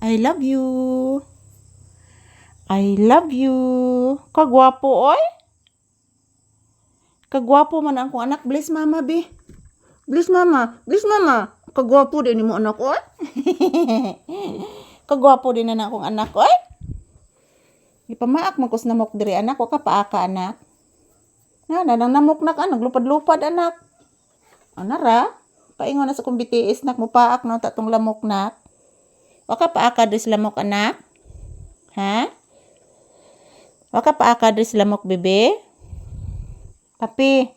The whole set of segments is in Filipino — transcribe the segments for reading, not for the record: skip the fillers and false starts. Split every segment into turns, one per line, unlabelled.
I love you. I love you. Kagwapo, oy. Kagwapo man ang akong anak. Bless mama, be. Bless mama. Bless mama. Kagwapo din mo anak, oy. Kagwapo din na akong anak, oy. Ipamaak magkos namok diri anak. Wa ka paaka anak. Nanang namok nak anak. Lupad-lupad anak. Anara. Paingon na sa kong BTS nak mo paak na tatong lamok nak. Wa ka paaka diri sa lamok anak. Ha? Wa ka paaka diri sa lamok bebe. Papi.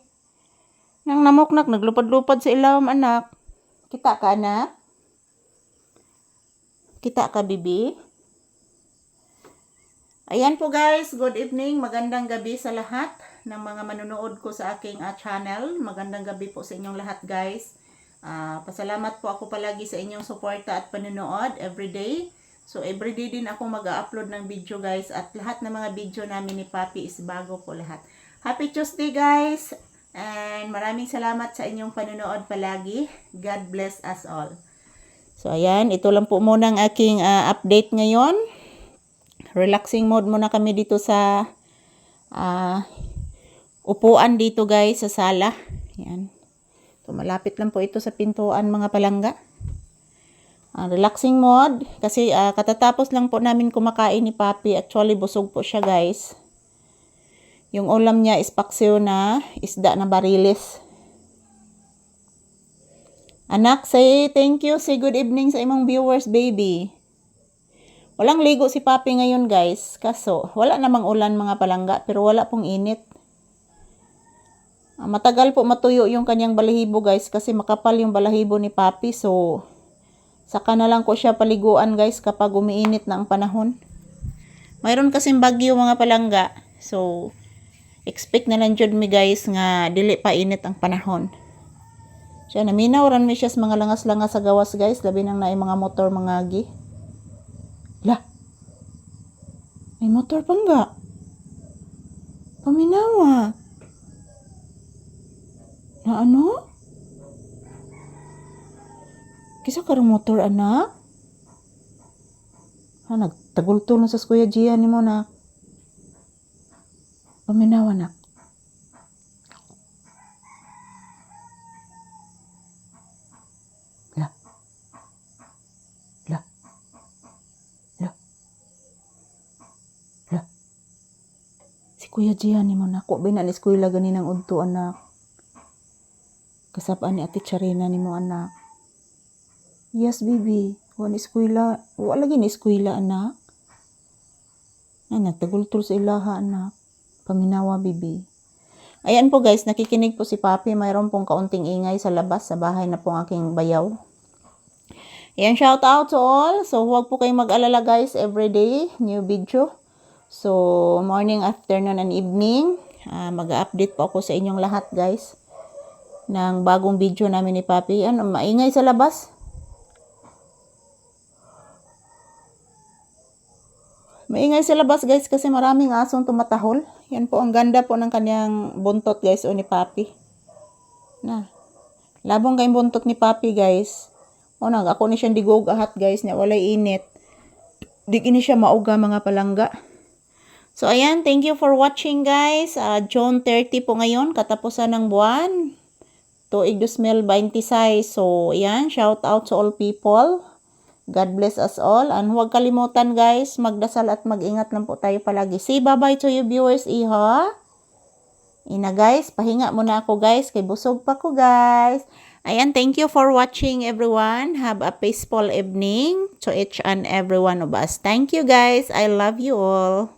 Nang namok nak naglupad-lupad sa ilawom anak. Kita ka anak? Kita ka bibi? Ayan po guys, good evening, magandang gabi sa lahat ng mga manonood ko sa aking channel. Magandang gabi po sa inyong lahat guys. Pasalamat po ako palagi sa inyong suporta at panonood everyday. So everyday din ako mag-upload ng video guys at lahat ng mga video namin ni Papi is bago po lahat. Happy Tuesday guys! And maraming salamat sa inyong panonood palagi. God bless us all. So ayan, ito lang po muna ang aking update ngayon. Relaxing mode muna kami dito sa upuan dito guys sa sala. Ayan. So malapit lang po ito sa pintuan mga palangga. Relaxing mode kasi katatapos lang po namin kumakain ni Papi. Actually busog po siya guys. Yung ulam niya is paksiw na isda na barilis. Anak, say thank you. Say good evening sa imong viewers, baby. Walang ligo si Papi ngayon, guys. Kaso, wala namang ulan mga palangga, pero wala pong init. Matagal po matuyo yung kanyang balahibo, guys, kasi makapal yung balahibo ni Papi. So, saka na lang ko siya paliguan, guys, kapag umiinit na ang panahon. Mayroon kasing bagyo mga palangga. So, expect na lang jud mi guys nga dili pa init ang panahon. Siya naminaw ran mi siya sa mga langas-langas sa gawas guys, labi nang naay mga motor mga gi. La. May motor pa nga. Paminawa. Na ano? Kisa karong motor anak? Nagtagultol na sa Kuya Gia ni mo na. Paminawa na. La. La. La. La. Si Kuya Gian ni mo na. Ko binan eskwela ganinang udto anak. Kasapaan ni Ate Charina ni mo anak. Yes, baby. Wan eskwela. Wala lagi ni eskwela anak. Nagtagultol sa ilaha anak. Paminawa, bibi. Ayan po guys, nakikinig po si Papi. Mayroon pong kaunting ingay sa labas, sa bahay na pong aking bayaw. Ayan, shout out to all. So, huwag po kayong mag-alala guys, everyday, new video. So, morning, afternoon, and evening. Mag-update po ako sa inyong lahat guys, ng bagong video namin ni Papi. Ano, maingay sa labas? Maingay sa labas guys kasi maraming asong tumatahol. Yan po ang ganda po ng kanyang buntot guys o ni Papi. Na. Labong kayong buntot ni Papi guys. O nag ako ni siyang digog ahat guys niya walay init. Di kini siya mauga mga palangga. So ayan, thank you for watching guys. June 30 po ngayon, katapusan ng buwan. Tuig 2026. So ayan, shout out to all people. God bless us all. And huwag kalimutan guys, magdasal at mag-ingat lang po tayo palagi. Say bye-bye to you viewers, iha. Ina guys, pahinga muna ako guys, kay busog pa ko guys. Ayan, thank you for watching everyone. Have a peaceful evening to each and every one of us. Thank you guys. I love you all.